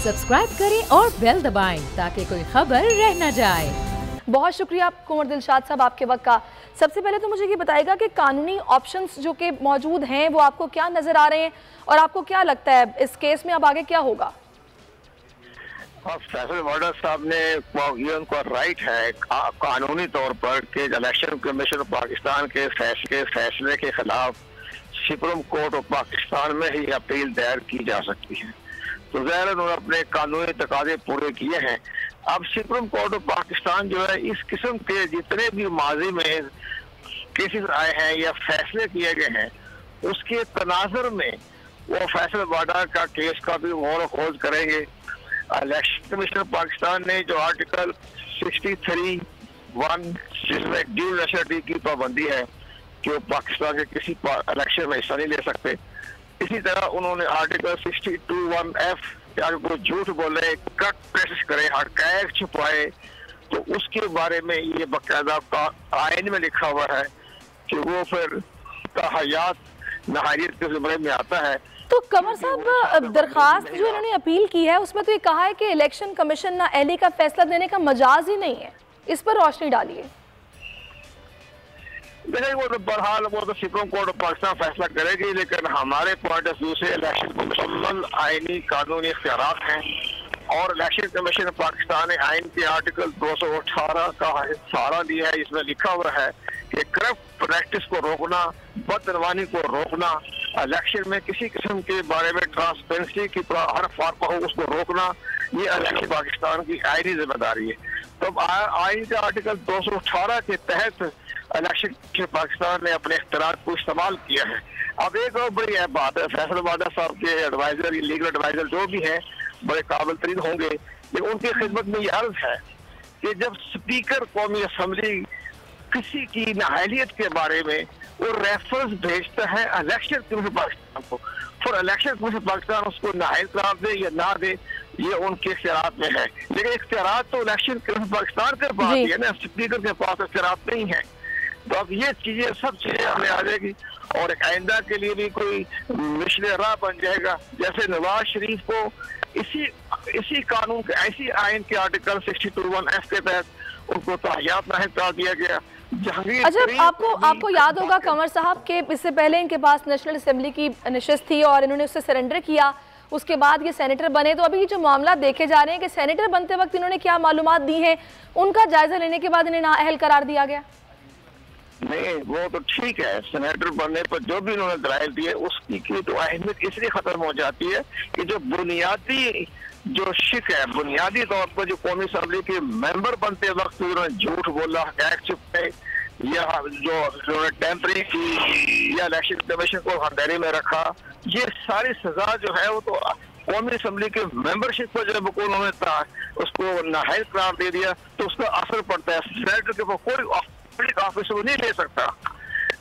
Subscribe करें और bell दबाएं ताकि कोई खबर रह न जाए। बहुत शुक्रिया कुंवर दिलशाद साहब आपके वक्त का। सबसे पहले तो मुझे ये बताइएगा कि कानूनी ऑप्शंस जो कि मौजूद हैं वो आपको क्या नज़र आ रहे हैं और आपको क्या लगता है इस केस में अब आगे क्या होगा? फैसल वाडा साहब ने ये उनका राइट है कानूनी तौर पर कि इलेक्शन कमीशन पाकिस्तान के फैसले के खिलाफ सुप्रीम कोर्ट ऑफ पाकिस्तान में ही अपील दायर की जा सकती है। तो ज़ाहिर उन्होंने अपने कानूनी तकाजे पूरे किए हैं। अब सुप्रीम कोर्ट ऑफ पाकिस्तान जो है इस किस्म के जितने भी माजी में केसेस आए हैं या फैसले किए गए हैं उसके तनाजर में वो फैसल वाडा का केस का भी गौर खोज करेंगे। इलेक्शन कमीशन पाकिस्तान ने जो आर्टिकल 63(1) जिसमें ड्यूल नेशनलिटी की पाबंदी है कि वो पाकिस्तान के किसी इलेक्शन में हिस्सा नहीं ले सकते, इसी तरह उन्होंने आर्टिकल 62(1)(f) अगर कोई झूठ बोले, कट प्रेस करे, हकायक छुपाए तो उसके बारे में ये बाकायदा आइन में लिखा हुआ है कि वो फिर ताहयात नहायत के ज़िम्मे में आता है। तो कंवर साहब दरखास्त जो इन्होंने अपील की है उसमें तो ये कहा है कि इलेक्शन कमीशन ना अहली का फैसला देने का मजाज ही नहीं है, इस पर रोशनी डालिए। देखिए वो तो बहरहाल वो तो सुप्रीम कोर्ट ऑफ पाकिस्तान फैसला करेगी, लेकिन हमारे पॉइंट ऑफ व्यू से इलेक्शन को मुकम्मल आईनी कानूनी इख्तियारात हैं और इलेक्शन कमीशन पाकिस्तान ने आइन के आर्टिकल 218 का सहारा लिया है। इसमें लिखा हुआ है कि करप्ट प्रैक्टिस को रोकना, बदनवानी को रोकना, इलेक्शन में किसी किस्म के बारे में ट्रांसपेरेंसी की हर फार्म हो उसको रोकना, ये इलेक्शन पाकिस्तान की आईनी जिम्मेदारी है। तो आइन के आर्टिकल 218 के तहत इलेक्शन पाकिस्तान ने अपने इख्तियार को इस्तेमाल किया है। अब एक और बड़ी बात है, फैसल वाडा साहब के एडवाइजर, लीगल एडवाइजर जो भी है बड़े काबिल तरीन होंगे, लेकिन उनकी खिदमत में ये अर्ज है कि जब स्पीकर कौमी असम्बली किसी की नाअहलियत के बारे में वो रेफरेंस भेजता है इलेक्शन कमीशन पाकिस्तान को, फिर इलेक्शन कमीशन पाकिस्तान उसको नाअहल करार दे या ना दे ये उनके इख्तियारात में है, लेकिन इख्तियारात तो इलेक्शन कमीशन पाकिस्तान के पास है ना, स्पीकर के पास इख्तियारात नहीं है। तो अब ये चीजें सब चीजें हमें आ जाएगी और एक आइंदा के लिए भी कोई मिशन राह बन जाएगा। जैसे नवाज शरीफ को इसी कानून के ऐसी आइन के आर्टिकल 62(1)(f) के तहत उनको ताहयात नाहिल कर दिया गया। अच्छा, आपको याद होगा कंवर साहब के इससे पहले इनके पास नेशनल असेंबली की नशिस्त थी और इन्होंने उससे सरेंडर किया, उसके बाद ये सेनेटर बने। तो अभी जो मामला देखे जा रहे हैं कि सेनेटर बनते वक्त इन्होंने क्या मालूमात दी हैं, उनका जायजा लेने के बाद इन्हें नाअहल करार दिया गया। नहीं वो तो ठीक है, सेनेटर बनने पर जो भी उन्होंने दलाइल दिए उसकी की तो अहमियत इसलिए खत्म हो जाती है कि जो बुनियादी जो शिक है, बुनियादी तौर पर जो कौमी असम्बली के मेंबर बनते वक्त उन्होंने झूठ बोला, हकायक छुपाए या जो उन्होंने टेम्परिंग की या इलेक्शन कमीशन को अंधेरे में रखा, ये सारी सजा जो है वो तो कौमी असम्बली के मेंबरशिप पर जब उन्होंने उसको नाअहल करार दे दिया तो उसका असर पड़ता है। सेनेटर के ऊपर कोई ऑफिस वो नहीं ले सकता।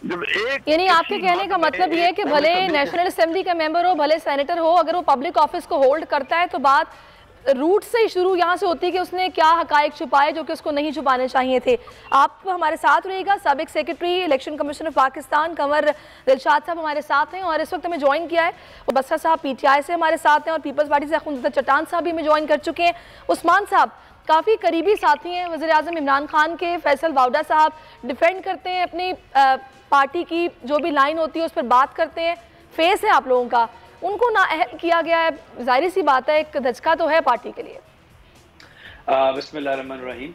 जब एक यानी आपके कहने का मतलब ये है कि भले नेशनल असेंबली का मेंबर हो, भले सेनेटर हो, अगर वो पब्लिक ऑफिस को होल्ड करता है तो बात रूट से ही शुरू यहाँ से होती है कि उसने क्या हकायक छुपाए जो कि उसको नहीं छुपाने चाहिए थे। आप हमारे साथ रहिएगा। साबिक secretary election commission of Pakistan Kanwar Dilshad साहब हमारे साथ हैं और इस वक्त हमें ज्वाइन किया है और बस्सा साहब PTI से हमारे साथ हैं और पीपल्स पार्टी से अखुंद चट्टान साहब भी हमें ज्वाइन कर चुके हैं। उस्मान साहब काफ़ी करीबी साथी हैं वज़ीर आज़म इमरान खान के। फैसल वाडा साहब डिफेंड करते हैं अपनी पार्टी की, जो भी लाइन होती है उस पर बात करते हैं, फेस है आप लोगों का, उनको नाअहल किया गया है। जाहिर सी बात है एक धचका तो है पार्टी के लिए। बिस्मिल्लाहिर्रहमानिर्रहीम।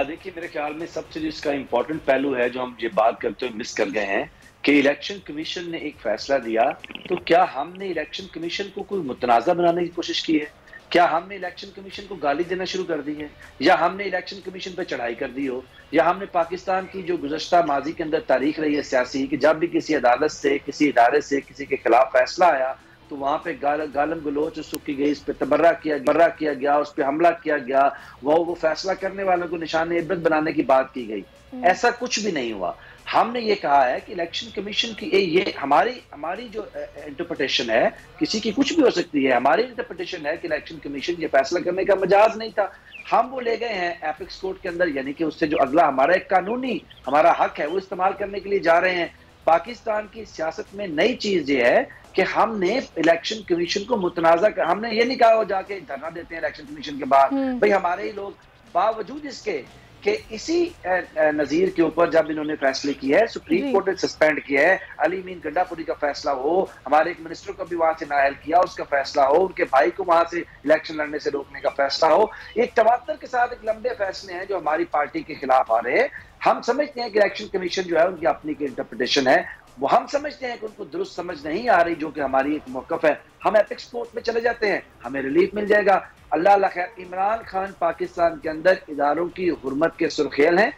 देखिए मेरे ख्याल में सबसे जिसका इम्पोर्टेंट पहलू है जो हम ये बात करते हुए मिस कर गए हैं कि इलेक्शन कमीशन ने एक फैसला दिया, तो क्या हमने इलेक्शन कमीशन को कोई मुतनाज़ा बनाने की कोशिश की है? क्या हमने इलेक्शन कमीशन को गाली देना शुरू कर दी है, या हमने इलेक्शन कमीशन पर चढ़ाई कर दी हो, या हमने पाकिस्तान की जो गुज़श्ता माजी के अंदर तारीख रही है सियासी कि जब भी किसी अदालत से, किसी इदारे से किसी के खिलाफ फैसला आया तो वहाँ पे गालम गलोच उसकी गई, इस पर तबर्रा किया गया, उस पर हमला किया गया, वो फैसला करने वालों को निशान इबरत बनाने की बात की गई। ऐसा कुछ भी नहीं हुआ। हमने ये कहा है कि इलेक्शन कमीशन की ये हमारी जो इंटरप्रिटेशन है, किसी की कुछ भी हो सकती है, हमारी इंटरप्रिटेशन है कि इलेक्शन कमीशन ये फैसला करने का मजाज नहीं था। हम वो ले गए हैं एपिक्स कोर्ट के अंदर, यानी कि उससे जो अगला हमारा एक कानूनी हमारा हक है वो इस्तेमाल करने के लिए जा रहे हैं। पाकिस्तान की सियासत में नई चीज ये है कि हमने इलेक्शन कमीशन को मुतनाज़ा हमने ये नहीं कहा वो जाके धरना देते हैं इलेक्शन कमीशन के बाद, भाई हमारे ही लोग, बावजूद इसके कि इसी नज़ीर के ऊपर जब इन्होंने फैसले किए हैं, सुप्रीम कोर्ट ने सस्पेंड किया है, अली मीन गंडापुरी का फैसला हो, हमारे एक मिनिस्टर को भी वहां से नाअहल किया उसका फैसला हो, उनके भाई को वहां से इलेक्शन लड़ने से रोकने का फैसला हो, एक तवातर के साथ एक लंबे फैसले हैं जो हमारी पार्टी के खिलाफ आ रहे हैं। हम समझते हैं कि इलेक्शन कमीशन जो है उनकी अपनी की इंटरप्रिटेशन है, वो हम समझते हैं कि उनको दुरुस्त समझ नहीं आ रही, जो कि हमारी एक मौकफ है। हम एपिक्स कोर्ट में चले जाते हैं, हमें रिलीफ मिल जाएगा। अल्लाह खैर, इमरान खान पाकिस्तान के अंदर इदारों की हुर्मत के सुर्खेल हैं।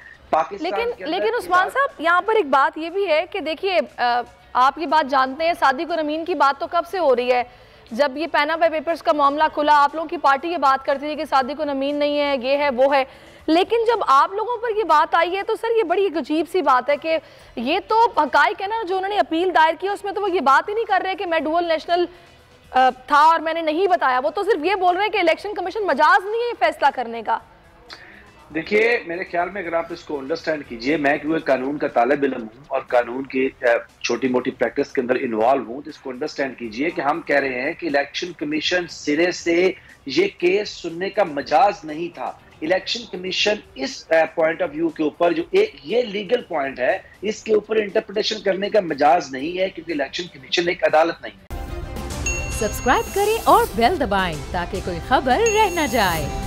लेकिन उस्मान साहब, यहाँ पर एक बात ये भी है कि देखिए, आप ये बात जानते हैं, सादिक और अमीन की बात तो कब से हो रही है, जब ये पैनामा पेपर्स का मामला खुला, आप लोगों की पार्टी ये बात करती थी कि सादिक और अमीन नहीं है, ये है वो है, लेकिन जब आप लोगों पर ये बात आई है तो सर ये बड़ी अजीब सी बात है कि ये तो हकाइक है ना, जो उन्होंने अपील दायर की उसमें तो वो ये बात ही नहीं कर रहे कि मैं डुअल नेशनल था और मैंने नहीं बताया, वो तो सिर्फ ये बोल रहे हैं कि इलेक्शन कमीशन मजाज नहीं है फैसला करने का। देखिए, मेरे ख्याल में अगर आप इसको अंडरस्टैंड कीजिए, मैं क्योंकि कानून का तालिब इल्म हूँ और कानून की छोटी मोटी प्रैक्टिस के अंदर इन्वॉल्व हूँ, तो इसको अंडरस्टैंड कीजिए कि हम कह रहे हैं कि इलेक्शन कमीशन सिरे से ये केस सुनने का मजाज नहीं था। इलेक्शन कमीशन इस पॉइंट ऑफ व्यू के ऊपर, जो एक ये लीगल पॉइंट है, इसके ऊपर इंटरप्रिटेशन करने का मजाज नहीं है, क्योंकि इलेक्शन कमीशन एक अदालत नहीं है। सब्सक्राइब करें और बेल दबाएं ताकि कोई खबर रह न जाए।